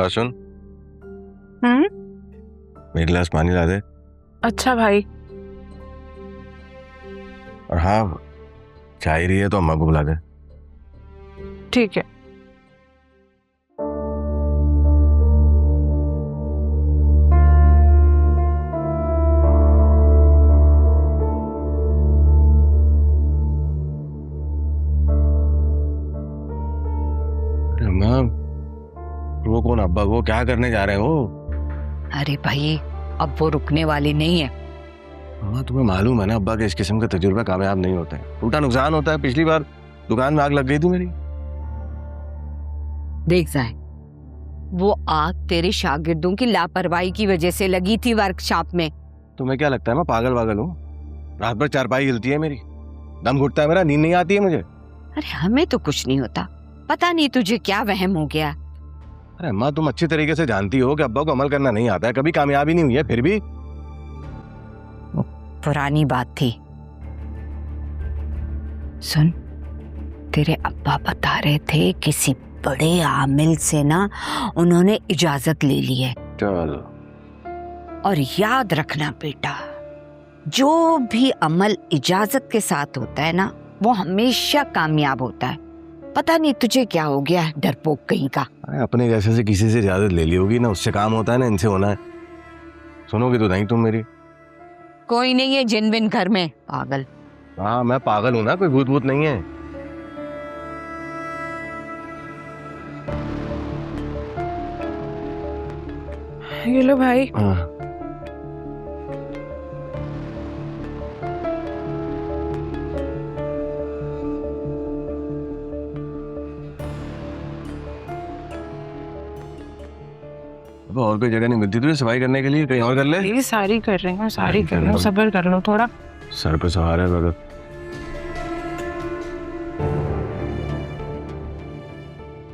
बात सुन, मेरे गिलास पानी ला दे। अच्छा भाई। और हाँ, चाय रही है तो अम्मा को बुला दे। ठीक है। अम्मा, वो कौन? अब्बा को क्या करने जा रहे हैं वो? अरे भाई, अब वो रुकने वाली नहीं है। हाँ, तुम्हें मालूम है ना अब्बा के इस किस्म का तजुर्बा कामयाब नहीं होता है, उल्टा नुकसान होता है। पिछली बार दुकान में आग लग गई थी मेरी। देख जाए, वो आग तेरे शागिर्दों की लापरवाही की वजह से लगी थी वर्कशॉप में। तुम्हें क्या लगता है मैं पागल वागल हूँ? रात भर चारपाई हिलती है मेरी, दम घुटता है मेरा, नींद नहीं आती है मुझे। अरे हमें तो कुछ नहीं होता, पता नहीं तुझे क्या वहम हो गया। अरे अम्मा, तुम अच्छी तरीके से जानती हो कि अब्बा को अमल करना नहीं आता है, कभी कामयाबी नहीं हुई है, फिर भी। पुरानी बात थी। सुन, तेरे अब्बा बता रहे थे किसी बड़े आमिल से ना उन्होंने इजाजत ले ली है। चलो। और याद रखना बेटा, जो भी अमल इजाजत के साथ होता है ना, वो हमेशा कामयाब होता है। पता नहीं तुझे क्या हो गया है, डरपोक कहीं का। अरे अपने जैसे से किसी से इजाजत ले ली होगी ना, उससे काम होता है ना, इनसे होना है। सुनोगी तो नहीं तुम मेरी। कोई नहीं है जिन बिन घर में, पागल। हाँ, मैं पागल हूं ना, कोई भूत भूत नहीं है। ये लो भाई। हाँ। अब और कोई जगह नहीं मिलती तुझे सफाई करने के लिए? कहीं और कर ले। ये सारी कर रही हूँ, सारी कर रही हूँ, सब्र कर लो थोड़ा। सर पे सवार है भगत।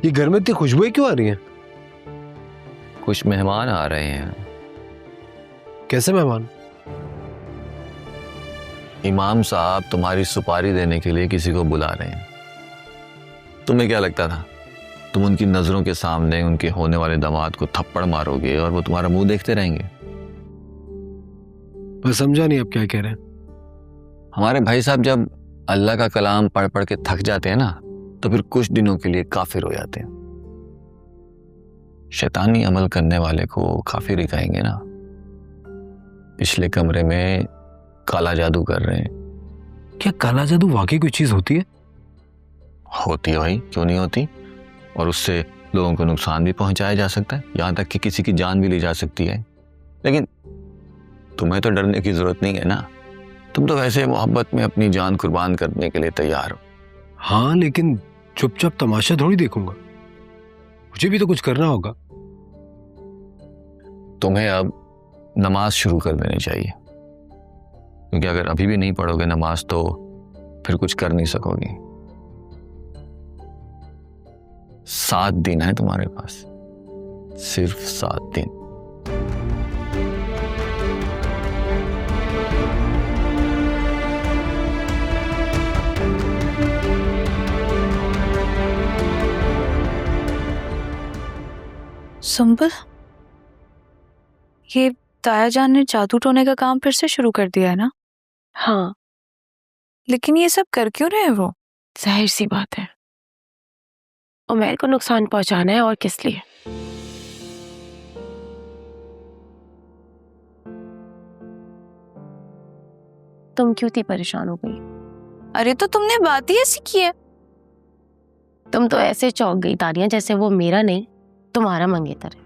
ये घर में इतनी खुशबुएं क्यों आ रही हैं? कुछ मेहमान आ रहे हैं। कैसे मेहमान? इमाम साहब तुम्हारी सुपारी देने के लिए किसी को बुला रहे हैं। तुम्हें क्या लगता था तुम उनकी नजरों के सामने उनके होने वाले दामाद को थप्पड़ मारोगे और वो तुम्हारा मुंह देखते रहेंगे? मैं समझा नहीं आप क्या कह रहे हैं। हमारे भाई साहब जब अल्लाह का कलाम पढ़ पढ़ के थक जाते हैं ना, तो फिर कुछ दिनों के लिए काफिर हो जाते हैं। शैतानी अमल करने वाले को काफिर ही कहेंगे ना। पिछले कमरे में काला जादू कर रहे हैं। क्या काला जादू वाकई कोई चीज होती है? होती है भाई, क्यों नहीं होती। और उससे लोगों को नुकसान भी पहुंचाया जा सकता है, यहां तक कि किसी की जान भी ली जा सकती है। लेकिन तुम्हें तो डरने की जरूरत नहीं है ना, तुम तो वैसे मोहब्बत में अपनी जान कुर्बान करने के लिए तैयार हो। हाँ, लेकिन चुपचाप तमाशा थोड़ी देखूंगा, मुझे भी तो कुछ करना होगा। तुम्हें अब नमाज शुरू कर देनी चाहिए, क्योंकि अगर अभी भी नहीं पढ़ोगे नमाज तो फिर कुछ कर नहीं सकोगे। 7 दिन है तुम्हारे पास, सिर्फ 7 दिन। संबल, ये ताया जान ने जादू टोने का काम फिर से शुरू कर दिया है ना? हाँ, लेकिन ये सब कर क्यों रहे हैं वो? जाहिर सी बात है, उमैर को नुकसान पहुंचाना है, और किस लिए। तुम क्यों इतनी परेशान हो गई? अरे तो तुमने बात ही ऐसी की है। तुम तो ऐसे चौंक गई तानिया, जैसे वो मेरा नहीं तुम्हारा मंगेतर है।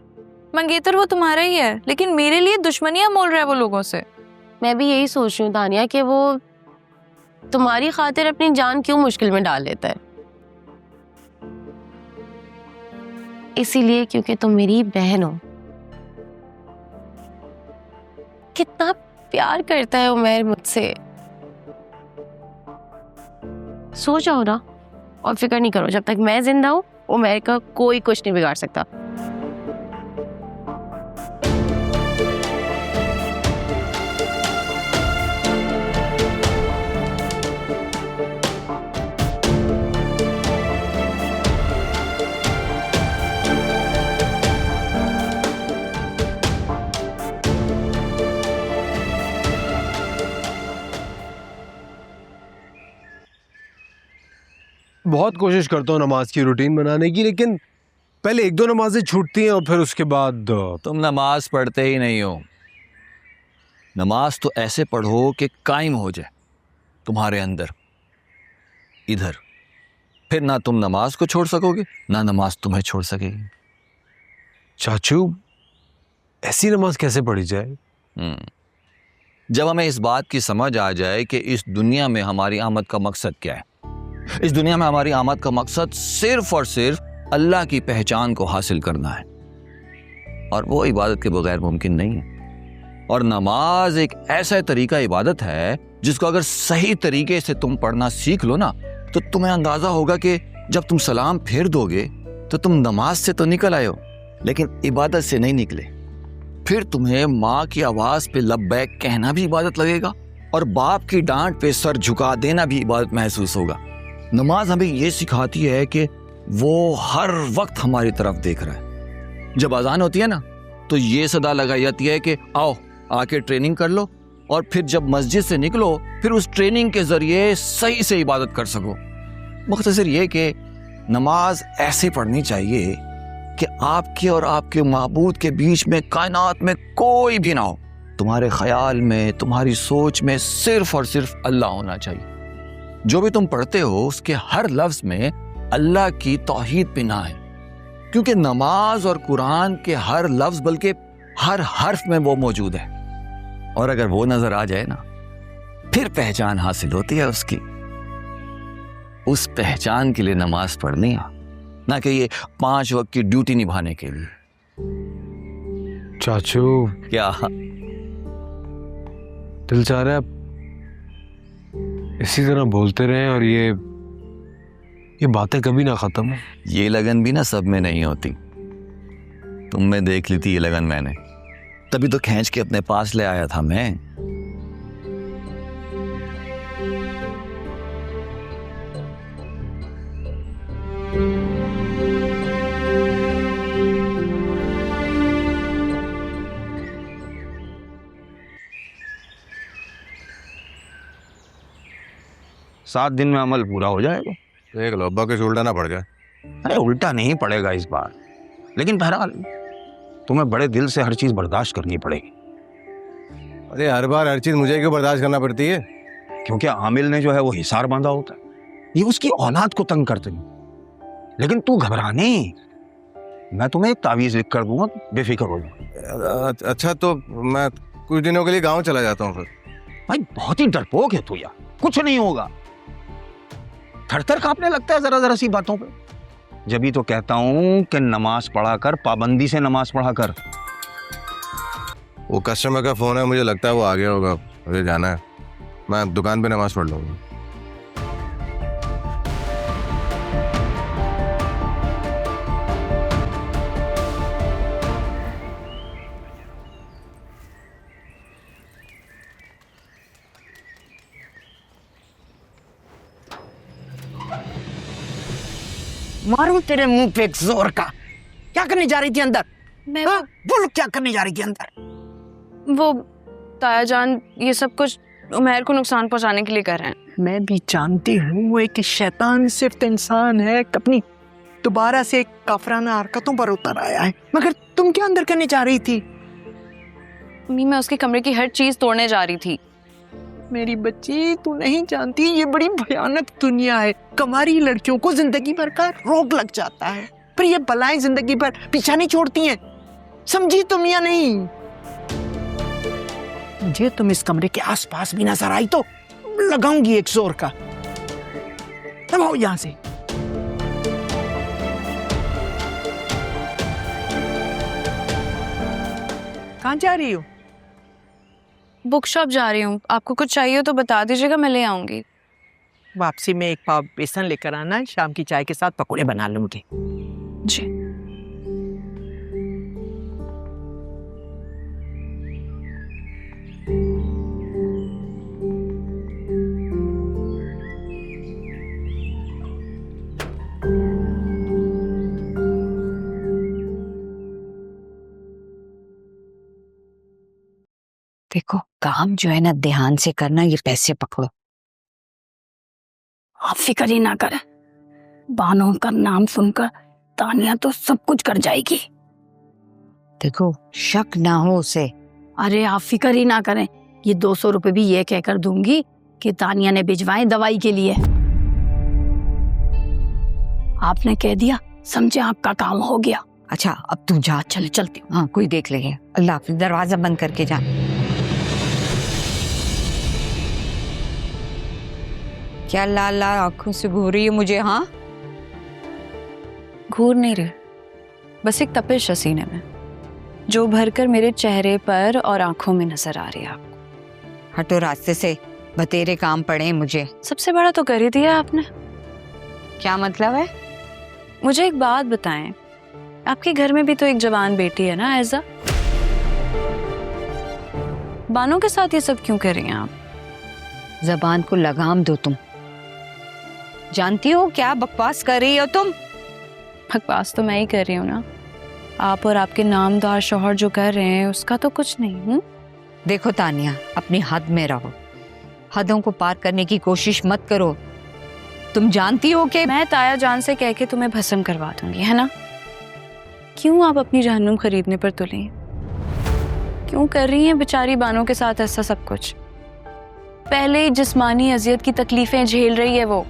मंगेतर वो तुम्हारा ही है, लेकिन मेरे लिए दुश्मनियां मोल रहा है वो लोगों से। मैं भी यही सोच रही हूँ तानिया कि वो तुम्हारी खातिर अपनी जान क्यों मुश्किल में डाल लेता है। इसीलिए क्योंकि तुम मेरी बहन हो। कितना प्यार करता है उमैर मुझसे। सो जाओ ना और फिक्र नहीं करो, जब तक मैं जिंदा हूं उमैर का कोई कुछ नहीं बिगाड़ सकता। बहुत कोशिश करता हूँ नमाज की रूटीन बनाने की, लेकिन पहले एक दो नमाजें छूटती हैं और फिर उसके बाद तुम नमाज पढ़ते ही नहीं हो। नमाज तो ऐसे पढ़ो कि कायम हो जाए तुम्हारे अंदर इधर, फिर ना तुम नमाज को छोड़ सकोगे ना नमाज तुम्हें छोड़ सकेगी। चाचू ऐसी नमाज कैसे पढ़ी जाए? जब हमें इस बात की समझ आ जाए कि इस दुनिया में हमारी आमद का मकसद क्या है, इस दुनिया में हमारी आमद का मकसद सिर्फ और सिर्फ अल्लाह की पहचान को हासिल करना है, और वो इबादत के बगैर मुमकिन नहीं है। और नमाज एक ऐसा तरीका इबादत है जिसको अगर सही तरीके से तुम पढ़ना सीख लो ना, तो तुम्हें अंदाजा होगा कि जब तुम सलाम फेर दोगे तो तुम नमाज से तो निकल आए हो लेकिन इबादत से नहीं निकले। फिर तुम्हें माँ की आवाज पे लब्बैक कहना भी इबादत लगेगा और बाप की डांट पे सर झुका देना भी इबादत महसूस होगा। नमाज हमें ये सिखाती है कि वो हर वक्त हमारी तरफ देख रहा है। जब अजान होती है ना तो ये सदा लगाई जाती है कि आओ आके ट्रेनिंग कर लो, और फिर जब मस्जिद से निकलो फिर उस ट्रेनिंग के जरिए सही से इबादत कर सको। मुख्तसर ये कि नमाज ऐसे पढ़नी चाहिए कि आपके और आपके माबूद के बीच में कायनात में कोई भी ना हो। तुम्हारे ख्याल में, तुम्हारी सोच में सिर्फ और सिर्फ अल्लाह होना चाहिए। जो भी तुम पढ़ते हो उसके हर लफ्ज में अल्लाह की तौहीद बिना है, क्योंकि नमाज और कुरान के हर लफ्ज बल्कि हर हर्फ में वो मौजूद है। और अगर वो नजर आ जाए ना, फिर पहचान हासिल होती है उसकी। उस पहचान के लिए नमाज पढ़नी है, ना कि ये 5 वक्त की ड्यूटी निभाने के लिए। चाचू क्या दिल चाह रहा है इसी तरह बोलते रहें और ये बातें कभी ना खत्म हो। ये लगन भी ना सब में नहीं होती। तुम में देख ली थी ये लगन मैंने, तभी तो खींच के अपने पास ले आया था मैं। सात दिन में अमल पूरा हो जाएगा। देख लो अब्बा के उल्टा ना पड़ जाए। अरे उल्टा नहीं पड़ेगा इस बार, लेकिन बहरहाल तुम्हें बड़े दिल से हर चीज बर्दाश्त करनी पड़ेगी। अरे हर बार हर चीज मुझे क्यों बर्दाश्त करना पड़ती है? क्योंकि आमिल ने जो है वो हिसार बांधा होता है, ये उसकी औलाद को तंग करते हैं। लेकिन तू घबरा नहीं, मैं तुम्हें एक तावीज लिख कर दूंगा, बेफिक्र हो जाओ। अच्छा तो मैं कुछ दिनों के लिए गाँव चला जाता हूँ फिर। भाई बहुत ही डरपोक है तू यार, कुछ नहीं होगा। थर-थर कांपने लगता है जरा जरा सी बातों पे। जब ही तो कहता हूं कि नमाज पढ़ा कर, पाबंदी से नमाज पढ़ा कर। वो कस्टमर का फोन है, मुझे लगता है वो आ गया होगा, मुझे जाना है। मैं दुकान पे नमाज पढ़ लूंगा। मारूं तेरे मुंह पे एक जोर का। क्या करने जा रही थी अंदर? मैं हाँ? बोल क्या करने जा रही थी अंदर? वो ताया जान ये सब कुछ उमैर को नुकसान पहुंचाने के लिए कर रहे हैं। मैं भी जानती हूँ वो एक शैतान सिर्फ इंसान है, अपनी दोबारा से काफराना हरकतों पर उतर आया है। मगर तुम क्या अंदर करने जा रही थी? मम्मी मैं उसके कमरे की हर चीज तोड़ने जा रही थी। मेरी बच्ची तू नहीं जानती ये बड़ी भयानक दुनिया है। कमारी लड़कियों को जिंदगी भर का रोग लग जाता है, पर ये बलाएं जिंदगी भर पीछा नहीं छोड़ती हैं। समझी तुम या नहीं? मुझे तुम इस कमरे के आसपास भी नजर आई तो लगाऊंगी एक जोर का। अब आओ यहां से। कहां जा रही हो? बुक शॉप जा रही हूँ, आपको कुछ चाहिए हो तो बता दीजिएगा, मैं ले आऊंगी। वापसी में एक पाव बेसन लेकर आना, शाम की चाय के साथ पकौड़े बना लूंगी। जी। देखो काम जो है ना ध्यान से करना, ये पैसे पकड़ो। आप फिक्र ही ना कर, बानो का नाम सुनकर तानिया तो सब कुछ कर जाएगी। देखो शक ना हो उसे। अरे आप फिक्र ही ना करें, ये 200 रुपए भी ये कहकर दूंगी कि तानिया ने भिजवाए दवाई के लिए। आपने कह दिया, समझे, आपका काम हो गया। अच्छा अब तू जा, चले चलती हूँ। हाँ कोई देख लेंगे। अल्लाह हाफिज, दरवाजा बंद करके जा। क्या लाल लाल आंखों से घूर रही है मुझे? हाँ घूर नहीं रही, बस एक तपिश है सीने में जो भरकर मेरे चेहरे पर और आंखों में नजर आ रही है आपको। हटो रास्ते से, बतेरे काम पड़े हैं मुझे। सबसे बड़ा तो कर ही दिया आपने। क्या मतलब है? मुझे एक बात बताएं, आपके घर में भी तो एक जवान बेटी है ना ऐजा? बानों के साथ ये सब क्यों कर रही हैं आप? जबान को लगाम दो तुम। जानती हो क्या बकवास कर रही हो तुम? बकवास तो मैं ही कर रही हूँ ना, आप और आपके नामदार शौहर जो कर रहे हैं उसका तो कुछ नहीं। हूँ देखो तानिया, अपनी हद में रहो, हदों को पार करने की कोशिश मत करो। तुम जानती हो कि मैं ताया जान से कह के तुम्हें भस्म करवा दूंगी, है ना? क्यों आप अपनी जहन्नुम खरीदने पर तुली? क्यों कर रही हैं बेचारी बानों के साथ ऐसा सब कुछ? पहले ही जिस्मानी अजियत की तकलीफें झेल रही है वो।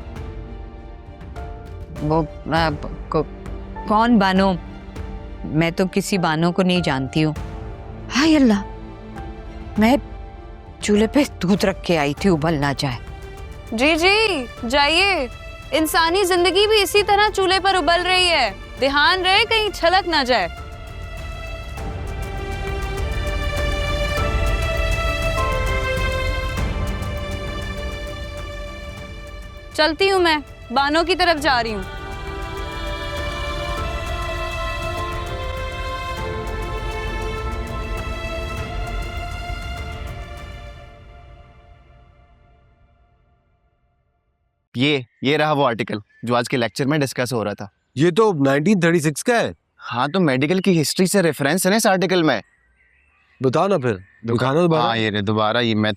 कौन बानो? मैं तो किसी बानो को नहीं जानती हूँ। हाय अल्लाह, मैं चूल्हे पे दूध रख के आई थी, उबल ना जाए। जी जी जाइए, इंसानी जिंदगी भी इसी तरह चूल्हे पर उबल रही है, ध्यान रहे कहीं छलक ना जाए। चलती हूँ मैं, बानों की तरफ जा रही हूँ। ये रहा वो आर्टिकल जो आज के लेक्चर में डिस्कस हो रहा था। ये तो 1936 का है। हाँ तो मेडिकल की हिस्ट्री से रेफरेंस है ना इस आर्टिकल में। बताओ ना फिर, दिखाना दोबारा। हाँ ये दोबारा, ये मैं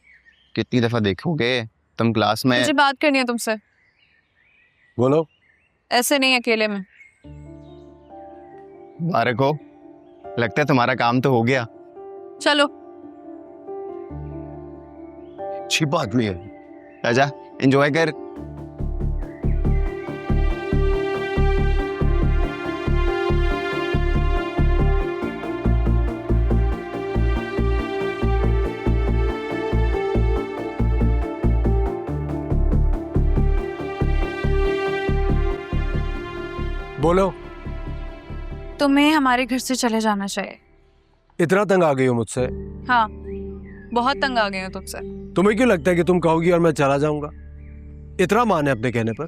कितनी दफा देखोगे तुम क्लास में। मुझे बात करनी है तुमसे। बोलो। ऐसे नहीं अकेले में। मुबारक हो, लगता है तुम्हारा काम तो हो गया। चलो। अच्छी बात नहीं है। आजा एंजॉय कर। बोलो। तुम्हें हमारे घर से चले जाना चाहिए। इतना तंग आ गई हो मुझसे? हाँ बहुत तंग आ गए हो तुमसे। तुम्हें क्यों लगता है कि तुम कहोगी और मैं चला जाऊंगा? इतना मान है अपने कहने पर?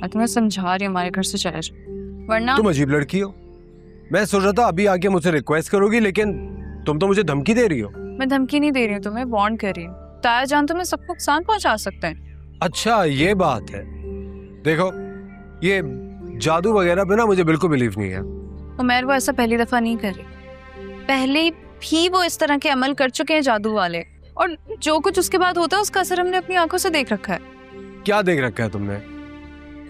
मैं तुम्हें समझा रही हूँ, हमारे घर से चले जाओ, वरना तुम अजीब लड़की हो। मैं सोच रहा था अभी आके मुझसे रिक्वेस्ट करोगी, लेकिन तुम तो मुझे धमकी दे रही हो। मैं धमकी नहीं दे रही हूँ, तुम्हें वार्न कर रही हूँ। ताया जान तुम्हें सबको नुकसान पहुंचा सकते हैं। अच्छा ये बात है। देखो ये जादू वगैरह पे ना मुझे बिल्कुल बिलीव नहीं है। उमर वो ऐसा पहली दफा नहीं कर रही, पहले भी वो इस तरह के अमल कर चुके हैं जादू वाले, और जो कुछ उसके बाद होता है उसका असर हमने अपनी आंखों से देख रखा है। क्या देख रखा है तुमने?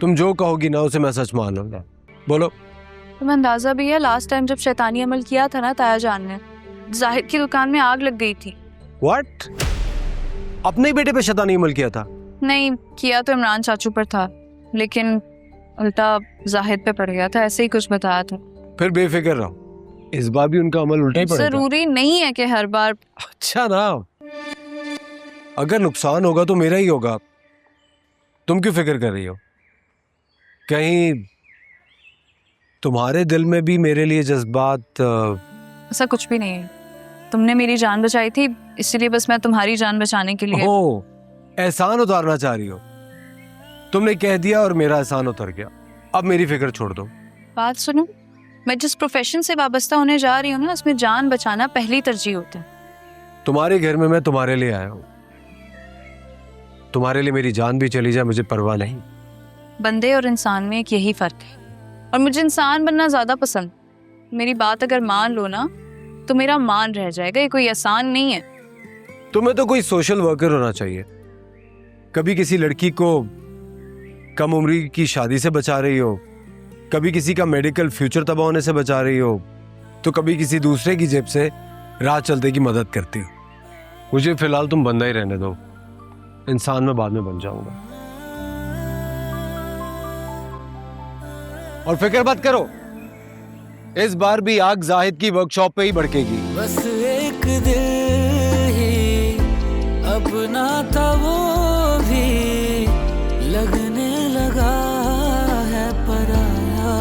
तुम जो कहोगी ना उसे मैं सच मान लूंगा। बोलो। तुम्हें अंदाजा भी है लास्ट टाइम जब शैतानी अमल किया था ना ताया जान ने, जाहिद की दुकान में आग लग गई थी। व्हाट? अपने ही बेटे पे शैतानी अमल किया था? नहीं किया तो इमरान चाचू पर था, लेकिन उल्टा जाहिद पे पड़ गया था, ऐसे ही कुछ बताया था। फिर बेफिक्र रहो, इस बार भी उनका अमल उल्टा ही पड़ेगा। जरूरी नहीं है कि हर बार। अच्छा ना, अगर नुकसान होगा तो मेरा ही होगा। तुम क्यों फिक्र कर रही हो? कहीं तुम्हारे दिल में भी मेरे लिए जज्बात? ऐसा कुछ भी नहीं है। तुमने मेरी जान बचाई थी, इसीलिए बस मैं तुम्हारी जान बचाने के लिए। ओ, एहसान उतारना चाह रही हो? तुमने कह दिया और मेरा एहसान उतर गया। अब मेरी फिक्र छोड़ दो। बात सुनो, मैं जिस प्रोफेशन से वाबस्ता होने जा रही हूँ ना, उसमें जान बचाना पहली तरजीह होता है। तुम्हारे घर में मैं तुम्हारे लिए आया हूँ। तुम्हारे लिए मेरी जान भी चली जाए मुझे परवाह नहीं। बंदे और इंसान में एक यही फर्क है, और मुझे इंसान बनना ज्यादा पसंद। मेरी बात अगर मान लो ना तो मेरा मान रह जाएगा, ये कोई आसान नहीं है। तुम्हें तो कोई सोशल वर्कर होना चाहिए। कभी किसी लड़की को कम उम्री की शादी से बचा रही हो, कभी किसी का मेडिकल फ्यूचर तबाह होने से बचा रही हो, तो कभी किसी दूसरे की जेब से राह चलते की मदद करती हो। मुझे फिलहाल तुम बंदा ही रहने दो, इंसान में बाद में बन जाऊंगा। और फिक्र मत करो, इस बार भी आग जाहिद की वर्कशॉप पे ही भड़केगी। बस एक दिल ही अपना था, वो भी लगने लगा है पराया।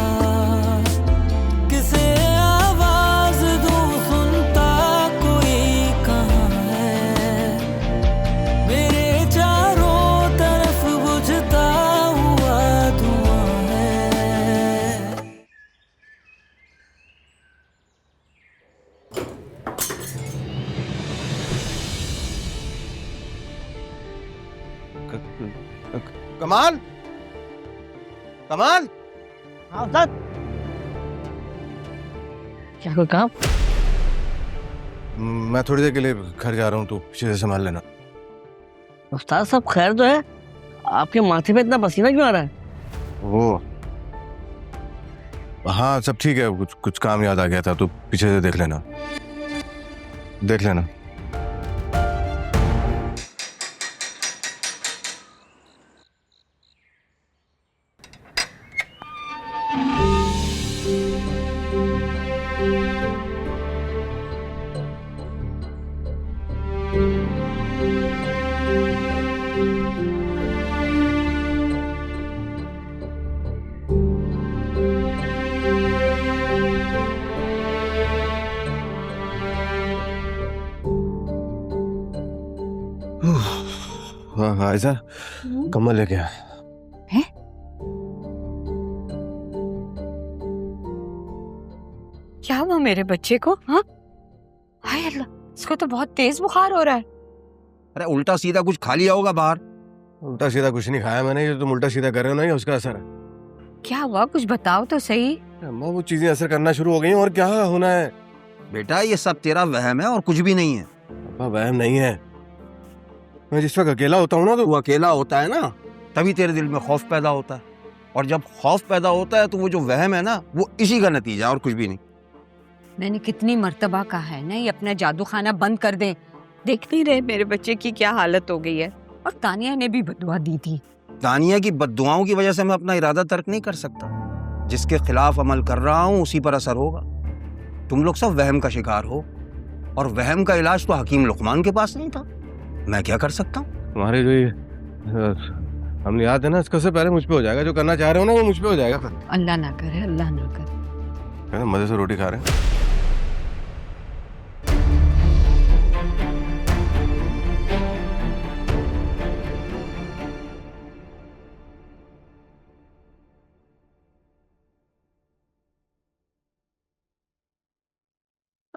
किसे आवाज दूं सुनता कोई कहाँ है, मेरे चारों तरफ बुझता हुआ धुआं है। कमाल, कमाल, हाँ उस्ताद, क्या कोई काम? मैं थोड़ी देर के लिए घर जा रहा हूँ, तू पीछे से संभाल लेना। उस्ताद सब खैर तो है, आपके माथे पे इतना पसीना क्यों आ रहा है? वो हाँ सब ठीक है, कुछ कुछ काम याद आ गया था, तू पीछे से देख लेना, देख लेना। हाँ ऐसा कम्बल लेके आ। हैं? क्या हुआ मेरे बच्चे को? हाँ, हाय अल्लाह, इसको तो बहुत तेज बुखार हो रहा है। अरे उल्टा सीधा कुछ खा लिया होगा बाहर। उल्टा सीधा कुछ नहीं खाया मैंने, ये तुम उल्टा सीधा कर रहे हो ना, ये उसका असर है। क्या हुआ, कुछ बताओ तो सही। अम्मा वो चीजें असर करना शुरू हो गई, और क्या होना है? बेटा ये सब तेरा वहम है और कुछ भी नहीं है। अब्बा वहम नहीं है, मैं जिस वक्त अकेला होता हूँ ना, तो तू अकेला होता है ना, तभी तेरे दिल में खौफ पैदा होता है, और जब खौफ पैदा होता है तो वो जो वहम है ना, वो इसी का नतीजा और कुछ भी नहीं। मैंने कितनी मर्तबा कहा है ना, ये अपना जादू खाना बंद कर दें। देख नहीं रहे मेरे बच्चे की क्या हालत हो गई है। और तानिया ने भी बदुआ दी थी। तानिया की बद्दुआओं की वजह से मैं अपना इरादा तर्क नहीं कर सकता। जिसके खिलाफ अमल कर रहा हूँ उसी पर असर होगा। तुम लोग सब वहम का शिकार हो, और वहम का इलाज तो हकीम लुकमान के पास नहीं था। मैं क्या कर सकता हूँ? तुम्हारे जो ये हमने याद है ना, इसका से पहले मुझ पे हो जाएगा। जो करना चाह रहे हो ना वो मुझ पे हो जाएगा। अल्लाह ना करे, अल्लाह ना करे। मजे से रोटी खा रहे हैं।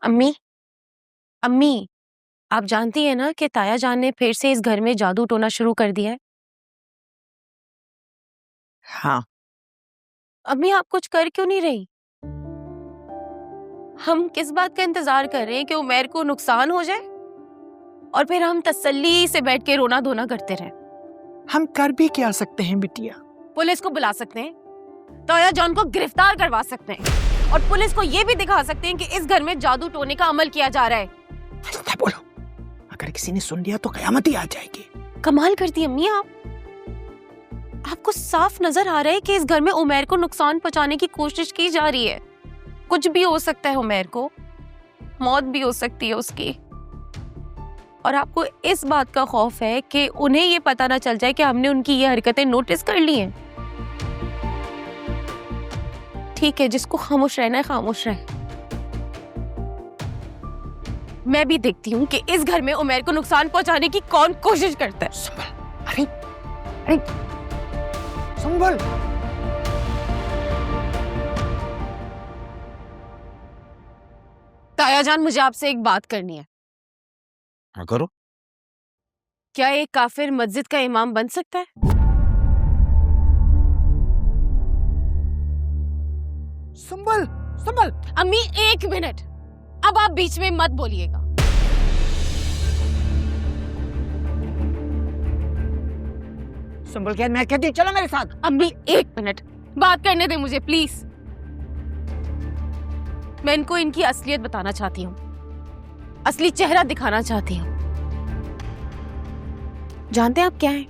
अम्मी, अम्मी, आप जानती है ना कि ताया जान ने फिर से इस घर में जादू टोना शुरू कर दिया है। हाँ। अम्मी आप कुछ कर क्यों नहीं रही? हम किस बात का इंतजार कर रहे हैं कि उमैर को नुकसान हो जाए और फिर हम तसल्ली से बैठ के रोना धोना करते रहे? हम कर भी क्या सकते हैं बिटिया? पुलिस को बुला सकते हैं, ताया जान को गिरफ्तार करवा सकते हैं, और पुलिस को ये भी दिखा सकते हैं कि इस घर में जादू टोने का अमल किया जा रहा है। ऐसा बोलो, अगर किसी ने सुन लिया तो कयामत ही आ जाएगी। कमाल करती है अम्मी आप। आपको साफ नजर आ रहा है कि इस घर में उमैर को नुकसान पहुंचाने की कोशिश की जा रही है। कुछ भी हो सकता है उमैर को, मौत भी हो सकती है उसकी। और आपको इस बात का खौफ है कि उन्हें ये पता ना चल जाए कि हमने उनकी ये हरकतें नोटिस कर ली हैं। ठीक है, जिसको खामोश रहना है खामोश रहे। मैं भी देखती हूँ कि इस घर में उमैर को नुकसान पहुंचाने की कौन कोशिश करता है। संभल, अरे अरे संभल। ताया जान, मुझे आपसे एक बात करनी है। हाँ करो। क्या एक काफिर मस्जिद का इमाम बन सकता है? संभल, संभल। अम्मी एक मिनट, अब आप बीच में मत बोलिएगा। संभल के, मैं कहती हूँ चलो मेरे साथ। अम्मी 1 मिनट बात करने दे मुझे प्लीज। मैं इनको इनकी असलियत बताना चाहती हूँ, असली चेहरा दिखाना चाहती हूँ। जानते हैं आप क्या हैं?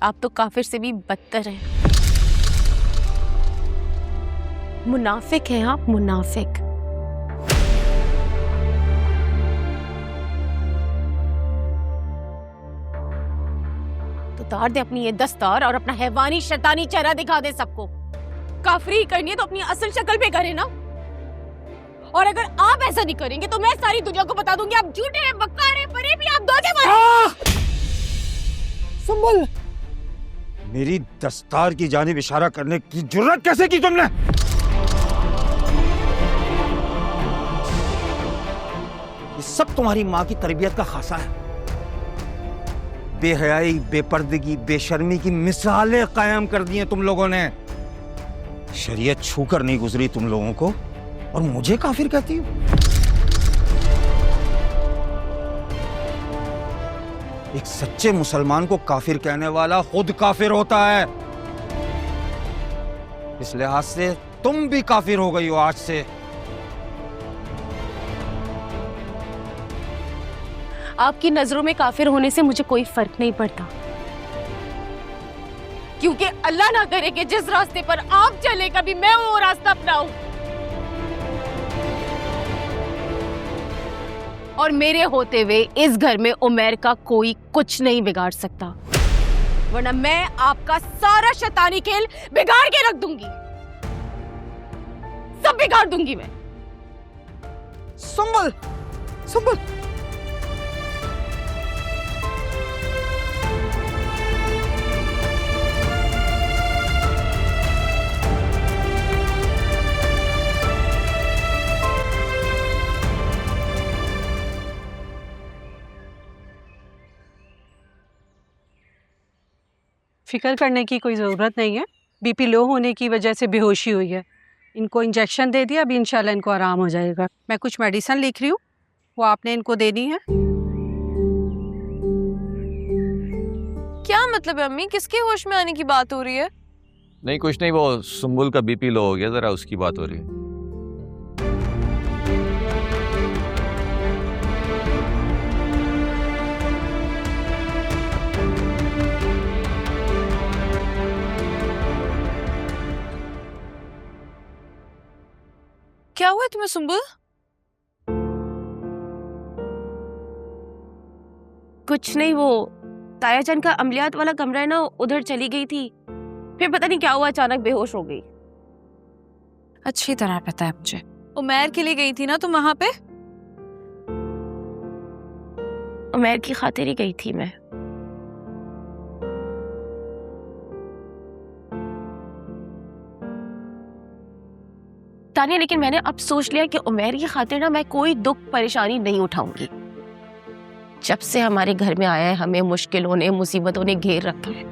आप तो काफिर से भी बदतर हैं। मुनाफिक हैं आप, मुनाफिक। तो उतार दे अपनी ये दस्तार और अपना हैवानी शैतानी चेहरा दिखा दे सबको। काफरी करनी है तो अपनी असल शक्ल पे करे ना। और अगर आप ऐसा नहीं करेंगे तो मैं सारी दुनिया को बता दूंगी आप झूठे हैं, बक्कार हैं, परे भी आप धोखेबाज। संभल, मेरी दस्तार की जानिब इशारा करने की जुर्रत कैसे की तुमने? ये सब तुम्हारी माँ की तरबियत का खासा है। बेहयाई, बेपर्दगी, बेशर्मी की मिसालें कायम कर दी हैं तुम लोगों ने। शरीयत छूकर नहीं गुजरी तुम लोगों को, और मुझे काफिर कहती हो? एक सच्चे मुसलमान को काफिर कहने वाला खुद काफिर होता है। इस लिहाज से तुम भी काफिर हो गई हो आज से। आपकी नजरों में काफिर होने से मुझे कोई फर्क नहीं पड़ता, क्योंकि अल्लाह ना करे कि जिस रास्ते पर आप चले कभी मैं वो रास्ता अपनाऊं। और मेरे होते हुए इस घर में उमैर का कोई कुछ नहीं बिगाड़ सकता, वरना मैं आपका सारा शैतानी खेल बिगाड़ के रख दूंगी, सब बिगाड़ दूंगी मैं। संभल, संभल। फिक्र करने की कोई ज़रूरत नहीं है। बीपी लो होने की वजह से बेहोशी हुई है। इनको इंजेक्शन दे दिया, अभी इंशाल्लाह इनको आराम हो जाएगा। मैं कुछ मेडिसिन लिख रही हूँ, वो आपने इनको देनी है। क्या मतलब है अम्मी, किसके होश में आने की बात हो रही है? नहीं कुछ नहीं, वो सुम्बुल का बीपी लो हो गया, जरा उसकी बात हो रही है। क्या हुआ तुम्हें सुम्बुल? कुछ नहीं, वो ताया जान का अमलियात वाला कमरा है ना, उधर चली गई थी, फिर पता नहीं क्या हुआ, अचानक बेहोश हो गई। अच्छी तरह पता है मुझे। उमैर के लिए गई थी ना तुम वहां पे? उमैर की खातिर ही गई थी मैं। तानिया, लेकिन मैंने अब सोच लिया कि उमैर की खातिर ना मैं कोई दुख परेशानी नहीं उठाऊंगी। जब से हमारे घर में आया है हमें मुश्किलों ने, मुसीबतों ने घेर रखा है।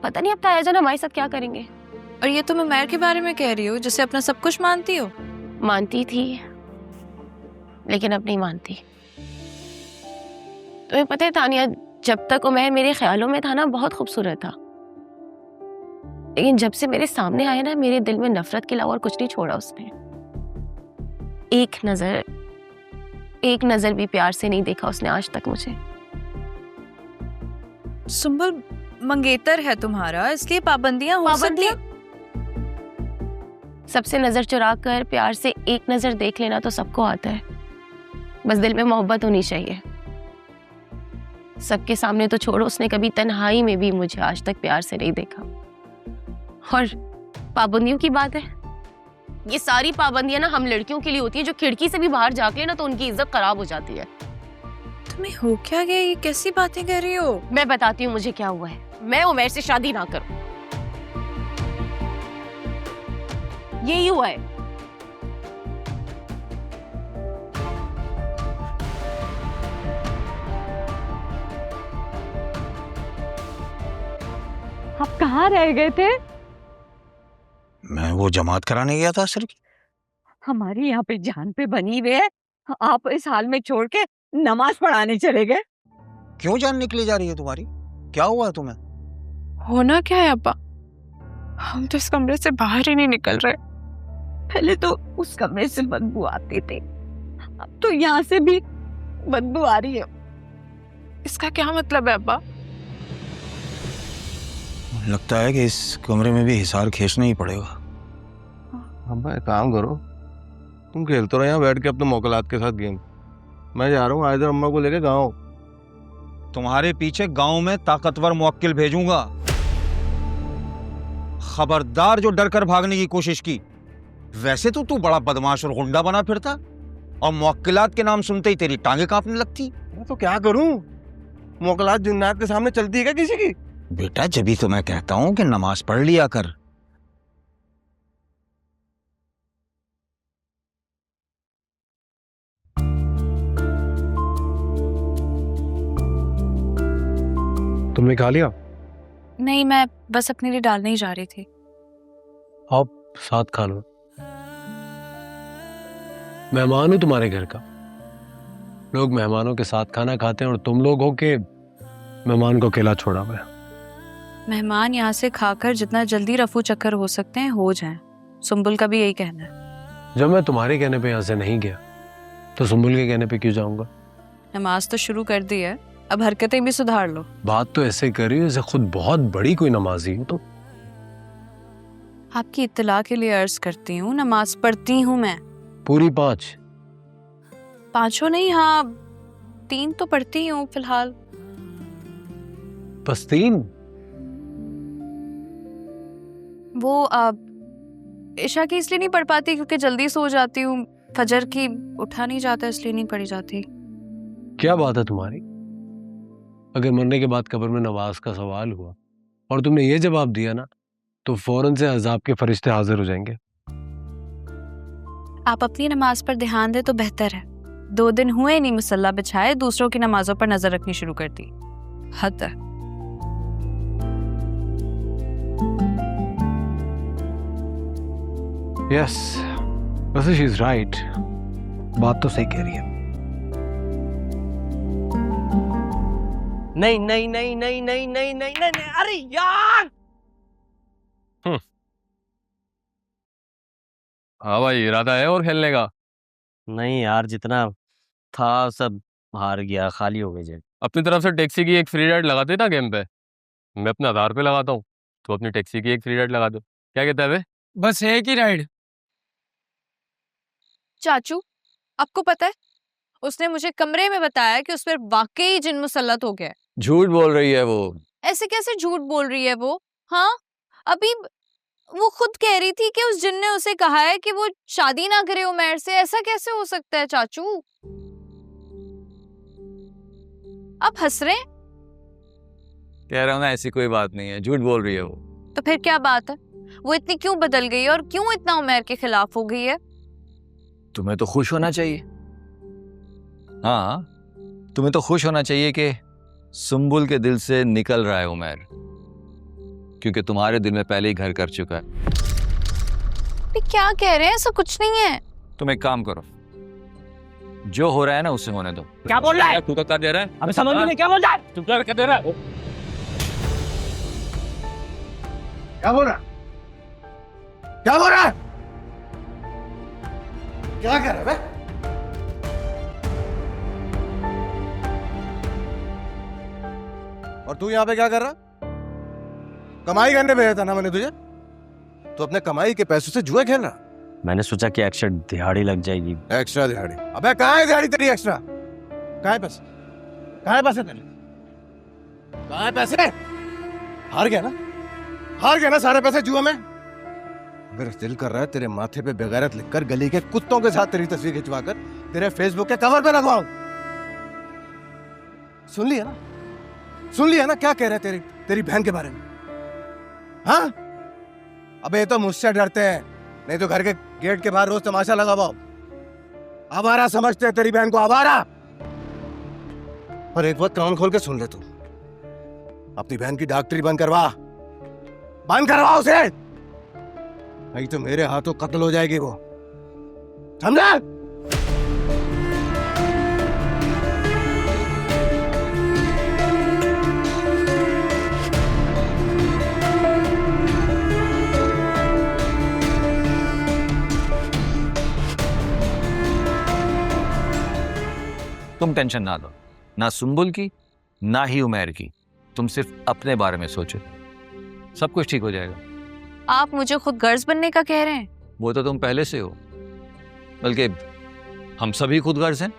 पता नहीं अब ताया जान हमारे साथ क्या करेंगे। और ये तुम उमैर के बारे में कह रही हो जिसे अपना सब कुछ मानती हो? मानती थी लेकिन अब नहीं मानती। तुम्हें पता है तानिया, जब तक उमैर मेरे ख्यालों में था ना बहुत खूबसूरत था, लेकिन जब से मेरे सामने आया ना मेरे दिल में नफरत के अलावा और कुछ नहीं छोड़ा उसने। एक नजर भी प्यार से नहीं देखा उसने आज तक मुझे। सुम्बुल, मंगेतर है तुम्हारा, इसलिए पाबंदियां हो सकती हैं। सबसे नजर चुरा कर प्यार से एक नजर देख लेना तो सबको आता है, बस दिल में मोहब्बत होनी चाहिए। सबके सामने तो छोड़ो, उसने कभी तन्हाई में भी मुझे आज तक प्यार से नहीं देखा। और पाबंदियों की बात है, ये सारी पाबंदियां ना हम लड़कियों के लिए होती है, जो खिड़की से भी बाहर झांक ले ना तो उनकी इज्जत खराब हो जाती है। तुम्हें हो क्या गया? ये कैसी बातें कर रही हो? मैं बताती हूँ मुझे क्या हुआ है। मैं उमैर से शादी ना करूं, यही हुआ है। आप कहाँ रह गए थे? मैं वो जमात कराने गया था सर की। हमारी यहाँ पे जान पे बनी हुई है, आप इस हाल में छोड़ के नमाज पढ़ाने चले गए। क्यों जान निकली जा रही है तुम्हारी? क्या हुआ है तुम्हें? होना क्या है अब्बा, हम तो इस कमरे से बाहर ही नहीं निकल रहे। पहले तो उस कमरे से बदबू आती थी, अब तो यहाँ से भी बदबू आ रही है। इसका क्या मतलब है अब्बा? लगता है कि इस कमरे में भी हिसार खींचना ही पड़ेगा। अब्बा एक काम करो, तुम खेलते रहो यहाँ बैठ के अपने मोकलात के साथ गेम। मैं जा रहा हूँ आयदर अम्मा को लेके गाँव। तुम्हारे पीछे गांव में ताकतवर मुवक्किल भेजूंगा। खबरदार जो डर कर भागने की कोशिश की। वैसे तो तू बड़ा बदमाश और गुंडा बना फिरता, और मुवक्किलात के नाम सुनते ही तेरी टांगे कांपने लगती। तो क्या करूं, मोकलात जिन्नात के सामने चलती है क्या किसी की? बेटा जब तो मैं कहता हूं कि नमाज पढ़ लिया कर। तुमने खा लिया? नहीं, मैं बस अपने लिए डालने ही जा रही थी। आप साथ खा लो। मेहमान हूं तुम्हारे घर का, लोग मेहमानों के साथ खाना खाते हैं और तुम लोग हो के मेहमान को अकेला छोड़ा हुआ है। मेहमान यहाँ से खाकर जितना जल्दी रफू चक्कर हो सकते हैं हो जाएं। सुंबुल का भी यही कहना है। जब मैं तुम्हारे कहने पे यहाँ से नहीं गया तो सुंबुल के कहने पे क्यों जाऊंगा? नमाज तो शुरू कर दी है, अब हरकतें भी सुधार लो। बात तो ऐसे कर रही हो जैसे खुद बहुत बड़ी कोई नमाजी हो। तो आपकी इत्तला के लिए अर्ज करती हूँ, नमाज पढ़ती हूँ मैं। पूरी 5? 5 नहीं, हाँ 3 तो पढ़ती हूँ फिलहाल। बस 3? वो इशा की इसलिए नहीं पढ़ पाती क्योंकि जल्दी सो जाती हूँ, फजर की उठा नहीं जाता इसलिए नहीं पढ़ी जाती। क्या बात है तुम्हारी? अगर मरने के बाद कब्र में नमाज का सवाल हुआ और तुमने ये जवाब दिया ना तो फौरन से अजाब के फरिश्ते हाजिर हो जाएंगे। आप अपनी नमाज पर ध्यान दे तो बेहतर है। 2 दिन हुए नहीं मुसल्ला बिछाए, दूसरों की नमाजों पर नजर रखनी शुरू कर दी। हद है। यस, वैसे शी इज राइट, बात तो सही कह रही है। नहीं नहीं नहीं नहीं नहीं नहीं नहीं नहीं, अरे यार। हाँ भाई, इरादा है और खेलने का? नहीं यार, जितना था सब हार गया, खाली हो गई जेब। अपनी तरफ से टैक्सी की एक फ्री राइड लगाते ना गेम पे, मैं अपने आधार पे लगाता हूँ, तो अपनी टैक्सी की एक फ्री राइड लगा दो। क्या कहता है बे? बस एक ही राइड। चाचू, आपको पता है उसने मुझे कमरे में बताया कि उस पर वाकई जिन मुसल्लत हो गया है। झूठ बोल रही है वो। ऐसे कैसे झूठ बोल रही है वो? हाँ, अभी वो खुद कह रही थी कि उस जिन ने उसे कहा है कि वो शादी ना करे उमैर से। ऐसा कैसे हो सकता है चाचू? आप हंस रहे हैं? कह रहा हूँ ना, ऐसी कोई बात नहीं है, झूठ बोल रही है वो। तो फिर क्या बात है? वो इतनी क्यों बदल गई है और क्यों इतना उमैर के खिलाफ हो गई है? तुम्हें तो खुश होना चाहिए। हाँ, तुम्हें तो खुश होना चाहिए कि सुंबुल के दिल से निकल रहा है उमैर, क्योंकि तुम्हारे दिल में पहले ही घर कर चुका है। क्या कह रहे हैं? ऐसा कुछ नहीं है। तुम एक काम करो, जो हो रहा है ना उसे होने दो। क्या बोल रहा है? तू तो कर दे रहा है। अबे समझ में नहीं, क्या बोल रहा है? चुप कर दे रहा है। क्या बोल रहा है? क्या बोल रहा है? क्या कर रहा है? और तू यहाँ पे क्या कर रहा? कमाई करने भेजा था ना मैंने तुझे, तो अपने कमाई के पैसों से जुए खेल रहा? मैंने सोचा कि एक्स्ट्रा दिहाड़ी लग जाएगी। एक्स्ट्रा दिहाड़ी? अबे कहाँ है दिहाड़ी तेरी एक्स्ट्रा? कहाँ है पैसे? कहाँ है पैसे तेरे? कहाँ है पैसे? हार गया ना? हार गया ना सारे पैसे जुए में? मेरा दिल कर रहा है तेरे माथे पे बेगैरत लिखकर गली के कुत्तों के साथ तेरी तस्वीर खिंचवाकर तेरे फेसबुक के कवर पे लगवाऊं। सुन लिया ना? सुन लिया ना क्या कह रहे हैं तेरी बहन के बारे में? हाँ, अबे ये तो मुझसे डरते हैं, नहीं तो घर के गेट के बाहर रोज तमाशा लगाओ। आवारा समझते हैं तेरी बहन को, आवारा। और एक बात कान खोल के सुन ले, तू अपनी बहन की डॉक्टरी बंद करवा उसे, नहीं तो मेरे हाथों कत्ल हो जाएगी वो, समझा? तुम टेंशन ना लो, ना सुंबुल की ना ही उमैर की। तुम सिर्फ अपने बारे में सोचो, सब कुछ ठीक हो जाएगा। आप मुझे खुद गर्ज बनने का कह रहे हैं? वो तो तुम पहले से हो, बल्कि हम सभी खुद गर्ज हैं।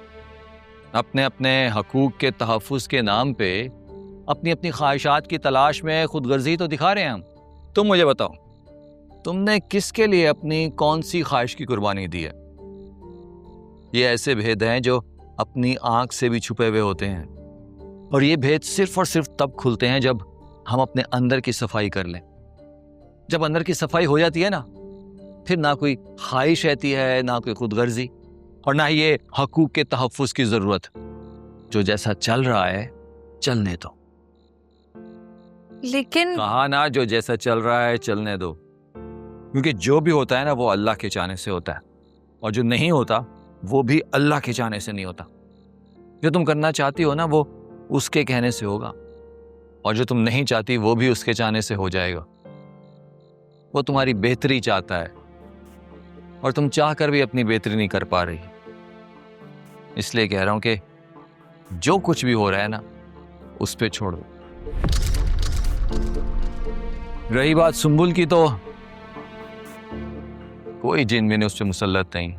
अपने अपने हकूक के तहफ़्फ़ुज़ के नाम पे अपनी अपनी ख्वाहिशात की तलाश में खुदगर्जी तो दिखा रहे हैं हम। तुम मुझे बताओ, तुमने किसके लिए अपनी कौन सी ख्वाहिश की कुर्बानी दी है? ये ऐसे भेद हैं जो अपनी आंख से भी छुपे हुए होते हैं, और ये भेद सिर्फ और सिर्फ तब खुलते हैं जब हम अपने अंदर की सफाई कर लें। जब अंदर की सफाई हो जाती है ना, फिर ना कोई ख्वाहिश रहती है, ना कोई खुदगर्जी, और ना ये हकूक के तहफ़्फ़ुज़ की ज़रूरत। जो जैसा चल रहा है चलने दो। लेकिन कहा ना, जो जैसा चल रहा है चलने दो, क्योंकि जो भी होता है ना वो अल्लाह के चाहने से होता है, और जो नहीं होता वो भी अल्लाह के चाहने से नहीं होता। जो तुम करना चाहती हो ना वो उसके कहने से होगा, और जो तुम नहीं चाहती वो भी उसके चाहने से हो जाएगा। वो तुम्हारी बेहतरी चाहता है, और तुम चाह कर भी अपनी बेहतरी नहीं कर पा रही। इसलिए कह रहा हूं कि जो कुछ भी हो रहा है ना उस पे छोड़ दो। रही बात सुंबुल की, तो कोई जिन मैंने उस पर मुसल्लत नहीं,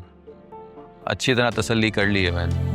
अच्छी तरह तसल्ली कर ली है मैंने।